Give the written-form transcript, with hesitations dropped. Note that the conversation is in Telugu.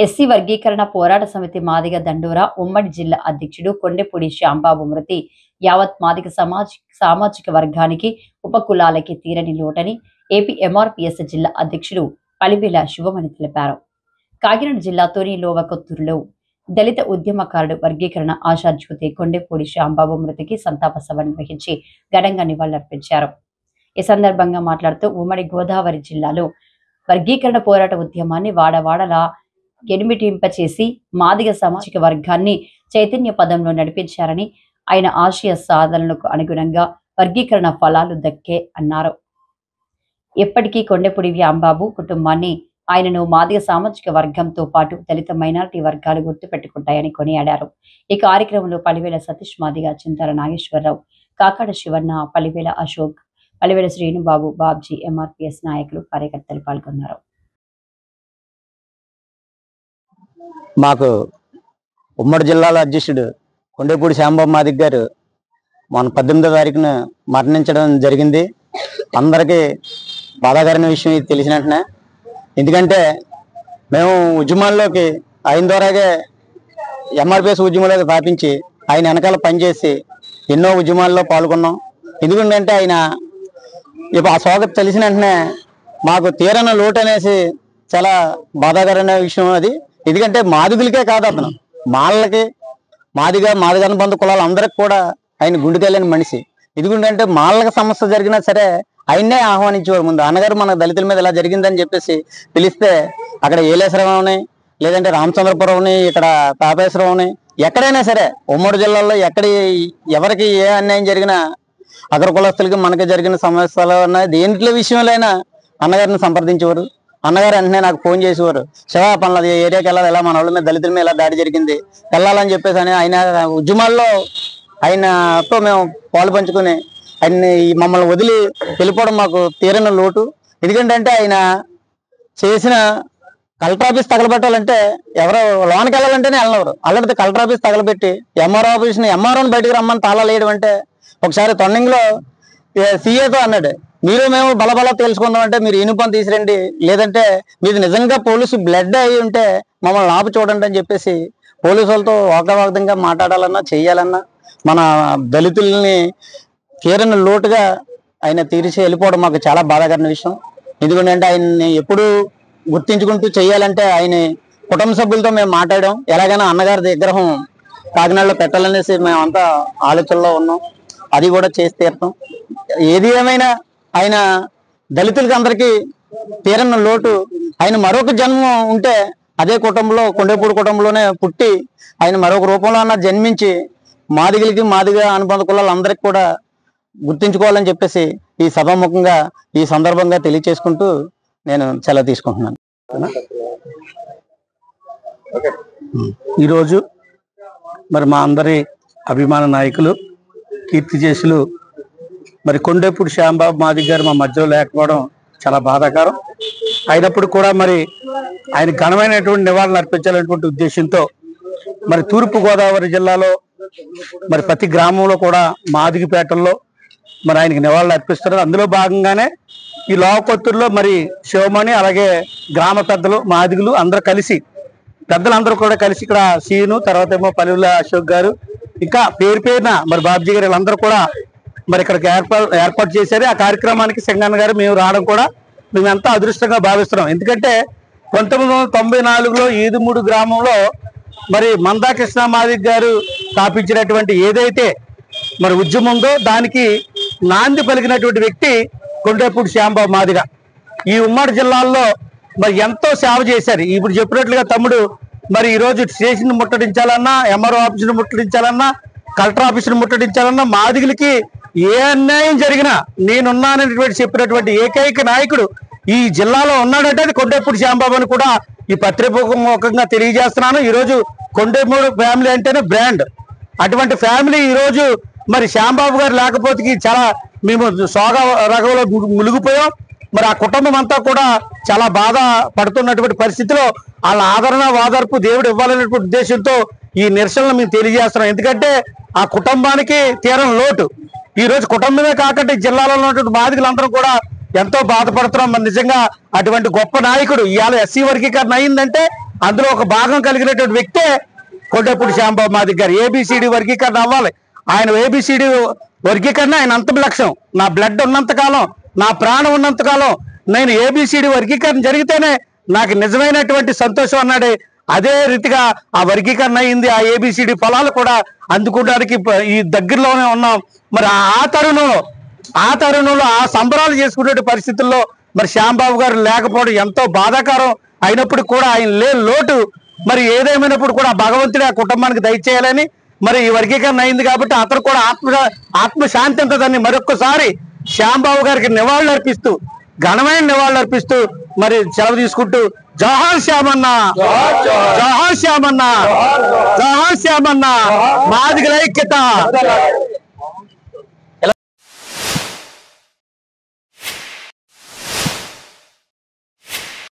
ఎస్సీ వర్గీకరణ పోరాట సమితి మాదిగ దండోరా ఉమ్మడి జిల్లా అధ్యక్షుడు కొండెపూడి శ్యాంబాబు మృతి యావత్ మాదిగ సామాజిక వర్గానికి ఉపకులాలకి తీరని లోటని ఏపీ ఎంఆర్పీఎస్ జిల్లా అధ్యక్షుడు పలివేల శివమణి తెలిపారు. కాకినాడ జిల్లా తొనిలోవకొత్తూరులో దళిత ఉద్యమకారుడు వర్గీకరణ ఆశాజ్యోతి కొండెపూడి శ్యాంబాబు మృతికి సంతాప సభ నిర్వహించి ఘనంగా నివాళులర్పించారు. ఈ సందర్భంగా మాట్లాడుతూ ఉమ్మడి గోదావరి జిల్లాలో వర్గీకరణ పోరాట ఉద్యమాన్ని వాడవాడలా ఎనిమిటింపచేసి మాదిగ సామాజిక వర్గాన్ని చైతన్య పదంలో నడిపించారని, ఆయన ఆశయ సాధనలకు అనుగుణంగా వర్గీకరణ ఫలాలు దక్కే అన్నారు. ఎప్పటికీ కొండెపూడి శ్యాంబాబు కుటుంబాన్ని ఆయనను మాదిగ సామాజిక వర్గంతో పాటు దళిత మైనారిటీ వర్గాలు గుర్తుపెట్టుకుంటాయని కొనియాడారు. ఈ కార్యక్రమంలో పలివేల సతీష్ మాదిగ, చింతల నాగేశ్వరరావు, కాకాడ శివన్న, పలివేల అశోక్, పలివేల శ్రీనుబాబు, బాబ్జీ, ఎంఆర్పీఎస్ నాయకులు, కార్యకర్తలు పాల్గొన్నారు. మాకు ఉమ్మడి జిల్లాల అధ్యక్షుడు కొండెపూడి శ్యాంబాబు మాదిగ గారు మన 18వ తారీఖున మరణించడం జరిగింది. అందరికీ బాధాకరమైన విషయం ఇది తెలిసిన వెంటనే, ఎందుకంటే మేము ఉద్యమాల్లోకి ఆయన ద్వారాగే ఎంఆర్పీఎస్ ఉద్యమంలోకి స్థాపించి ఆయన వెనకాల పనిచేసి ఎన్నో ఉద్యమాల్లో పాల్గొన్నాం. ఎందుకంటే ఆయన ఇప్పుడు ఆ శోక తెలిసిన వెంటనే మాకు తీరన లోటు అనేసి చాలా బాధాకరమైన విషయం అది. ఎందుకంటే మాదిగులకే కాదు, అతను మాలలకి మాదిగ అనుబంధ కులాలు అందరికి కూడా ఆయన గుండెకెళ్ళని మనిషి. ఎందుకంటే మాలలకు సమస్య జరిగినా సరే ఆయన్నే ఆహ్వానించేవారు. ముందు అన్నగారు మన దళితుల మీద ఇలా జరిగిందని చెప్పేసి పిలిస్తే అక్కడ ఏలేశ్వరంని, లేదంటే రామచంద్రపురంని, ఇక్కడ తాపేశ్వరంని, ఎక్కడైనా సరే ఉమ్మడి జిల్లాలో ఎవరికి ఏ అన్యాయం జరిగినా అగ్ర కులస్తులకి మనకి జరిగిన సమస్యలు ఉన్నాయి, దేంట్లో విషయంలో అన్నగారిని సంప్రదించేవారు. అన్నగారు వెంటనే నాకు ఫోన్ చేసేవారు, శివ పనులు ఏరియాకి వెళ్ళాలి, ఎలా మన వాళ్ళ మీద దళితుల మీద ఇలా దాడి జరిగింది వెళ్ళాలని చెప్పేసి అని. ఆయన ఉద్యమాల్లో ఆయనతో మేము పాలు పంచుకుని ఆయన్ని మమ్మల్ని వదిలి వెళ్ళిపోవడం మాకు తీరని లోటు. ఎందుకంటే ఆయన చేసిన కలెక్టర్ ఆఫీస్ తగలబెట్టాలంటే ఎవరో లోనికి వెళ్ళాలంటేనే వెళ్ళినవారు. అలాంటిది కలెక్టర్ ఆఫీస్ తగలబెట్టి ఎంఆర్ఓని బయటకు రమ్మని తాళాలు వేయడం అంటే, ఒకసారి తొన్నింగ్లో సీఏతో అన్నాడు, మీరు మేము బలబల తెలుసుకుందాం అంటే మీరు యూనిఫామ్ తీసిరండి, లేదంటే మీది నిజంగా పోలీసు బ్లడ్ అయి ఉంటే మమ్మల్ని ఆపు చూడండి అని చెప్పేసి పోలీసు వాళ్ళతో వాగ్వాదంగా మాట్లాడాలన్నా చేయాలన్నా మన దళితుల్ని తీరని లోటుగా ఆయన తీర్చి వెళ్ళిపోవడం మాకు చాలా బాధాకరమైన విషయం. ఎందుకంటే ఆయన్ని ఎప్పుడు గుర్తించుకుంటూ చేయాలంటే ఆయన కుటుంబ సభ్యులతో మేము మాట్లాడాం, ఎలాగైనా అన్నగారి విగ్రహం కాకినాడలో పెట్టాలనేసి మేమంతా ఆలోచనలో ఉన్నాం. అది కూడా చేసి తీరుతాం. ఏది ఏమైనా ఆయన దళితులకి అందరికీ తీరని లోటు. ఆయన మరొక జన్మ ఉంటే అదే కుటుంబంలో, కొండెపూడి కుటుంబంలోనే పుట్టి ఆయన మరొక రూపంలో అన్న జన్మించి మాదిగలకి మాదిగ అనుబంధ కులాలందరికీ కూడా గుర్తించుకోవాలని చెప్పేసి ఈ సభాముఖంగా ఈ సందర్భంగా తెలియచేసుకుంటూ నేను సెలవు తీసుకుంటున్నాను. ఈరోజు మరి మా అందరి అభిమాన నాయకులు, కీర్తిశేషులు మరి కొండెపూడి శ్యాంబాబు మాదిగ గారు మా మధ్యలో లేకపోవడం చాలా బాధాకరం. అయినప్పుడు కూడా మరి ఆయన ఘనమైనటువంటి నివాళులు అర్పించాలనేటువంటి ఉద్దేశంతో మరి తూర్పు గోదావరి జిల్లాలో మరి ప్రతి గ్రామంలో కూడా మాదిగపేటల్లో మరి ఆయనకి నివాళులు అర్పిస్తున్నారు. అందులో భాగంగానే ఈ లోవకొత్తూరులో మరి శివమణి, అలాగే గ్రామ పెద్దలు, మాదిగులు అందరూ కలిసి, పెద్దలందరూ కూడా కలిసి ఇక్కడ సీను, తర్వాత ఏమో పలివేల అశోక్ గారు, ఇంకా పేరున మరి బాబ్జీ గారు, వీళ్ళందరూ కూడా మరి ఇక్కడికి ఏర్పాటు చేశారు. ఆ కార్యక్రమానికి సింగన్న గారు మేము రావడం కూడా మేమెంతా అదృష్టంగా భావిస్తున్నాం. ఎందుకంటే 1994లో ఈదుమూడు గ్రామంలో మరి మందాకృష్ణ మాదిగ గారు స్థాపించినటువంటి ఏదైతే మరి ఉద్యమం ఉందో దానికి నాంది పలికినటువంటి వ్యక్తి కొండెపూడి శ్యాంబాబు మాదిగ. ఈ ఉమ్మడి జిల్లాల్లో మరి ఎంతో సేవ చేశారు. ఇప్పుడు చెప్పినట్లుగా తమ్ముడు మరి ఈరోజు స్టేషన్ ముట్టడించాలన్నా, ఎంఆర్ఓ ఆఫీసును ముట్టడించాలన్నా, కలెక్టర్ ఆఫీసును ముట్టడించాలన్నా, మాదిగలకి ఏ అన్యాయం జరిగినా నేనున్నాననేటువంటి చెప్పినటువంటి ఏకైక నాయకుడు ఈ జిల్లాలో ఉన్నాడంటే అది కొండెపూడి శ్యాంబాబు అని కూడా ఈ పత్రికాముఖంగా తెలియజేస్తున్నాను. ఈరోజు కొండెపూడి ఫ్యామిలీ అంటేనే బ్రాండ్. అటువంటి ఫ్యామిలీ ఈరోజు మరి శ్యాంబాబు గారు లేకపోతే చాలా మేము సోగ రగంలో మునిగిపోయాం. మరి ఆ కుటుంబం అంతా కూడా చాలా బాధ పడుతున్నటువంటి పరిస్థితిలో వాళ్ళ ఆదరణ వాదార్పు దేవుడు ఇవ్వాలనేటువంటి ఉద్దేశంతో ఈ నిరసనలు మేము తెలియజేస్తున్నాం. ఎందుకంటే ఆ కుటుంబానికి తీరని లోటు. ఈ రోజు కుటుంబమే కాకుండా జిల్లాలో ఉన్నటువంటి బాధితులందరూ కూడా ఎంతో బాధపడుతున్నాం. మరి నిజంగా అటువంటి గొప్ప నాయకుడు ఇవాళ ఎస్సీ వర్గీకరణ అయిందంటే అందులో ఒక భాగం కలిగినటువంటి వ్యక్తే కొండపూడి శ్యాంబాబు మాదిగ గారు. ఏబిసిడి వర్గీకరణ అవ్వాలి. ఆయన ఏబిసిడి వర్గీకరణ ఆయన అంత లక్ష్యం. నా బ్లడ్ ఉన్నంత కాలం, నా ప్రాణం ఉన్నంత కాలం నేను ఏబిసిడి వర్గీకరణ జరిగితేనే నాకు నిజమైనటువంటి సంతోషం అన్నాడే. అదే రీతిగా ఆ వర్గీకరణ అయింది. ఆ ఏబిసిడి ఫలాలు కూడా అందుకోవడానికి ఈ దగ్గరలోనే ఉన్నాం. మరి ఆ తరుణంలో ఆ సంబరాలు చేసుకునే పరిస్థితుల్లో మరి శ్యాంబాబు గారు లేకపోవడం ఎంతో బాధాకరం. అయినప్పుడు కూడా ఆయన లేని లోటు మరి ఏదేమైనప్పుడు కూడా భగవంతుడి ఆ కుటుంబానికి దయచేయాలని మరి ఈ వర్గీకరణ అయింది కాబట్టి అతను కూడా ఆత్మశాంతి ఉంటుందని మరొక్కసారి శ్యాంబాబు గారికి నివాళులు అర్పిస్తూ, ఘనమైన నివాళులు అర్పిస్తూ మరి సెలవు తీసుకుంటూ జోహార్ శ్యామన్న, జోహార్ శ్యామన్న, జోహార్ శ్యామన్న, మాదిగల ఐక్యత.